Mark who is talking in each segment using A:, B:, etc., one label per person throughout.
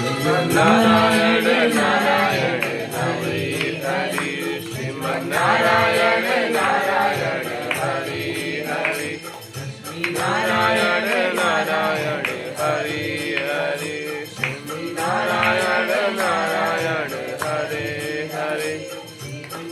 A: નારાયણ નારાયણ હરિ હરિ શ્રીમન નારાયણ નારાયણ હરિ હરિ નારાયણ નારાયણ હરિ હરિ શ્રીમન નારાયણ નારાયણ હરે હરે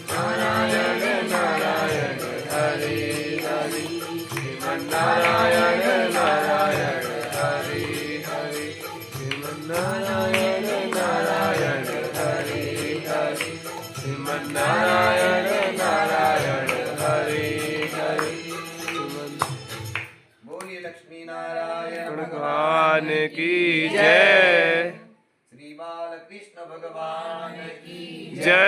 A: નારાયણ નારાયણ હરિ હરિ શ્રીમન નારાયણ નારાયણ હરિ હરિ શ્રીમન નારાયણ નારાયણ હરિ હરિ શ્રીમન નારાયણ નારાયણ હરિ હરિ
B: બોલીએ લક્ષ્મી નારાયણ
A: ભગવાન કી જય
B: શ્રી બાલકૃષ્ણ ભગવાન કી
A: જય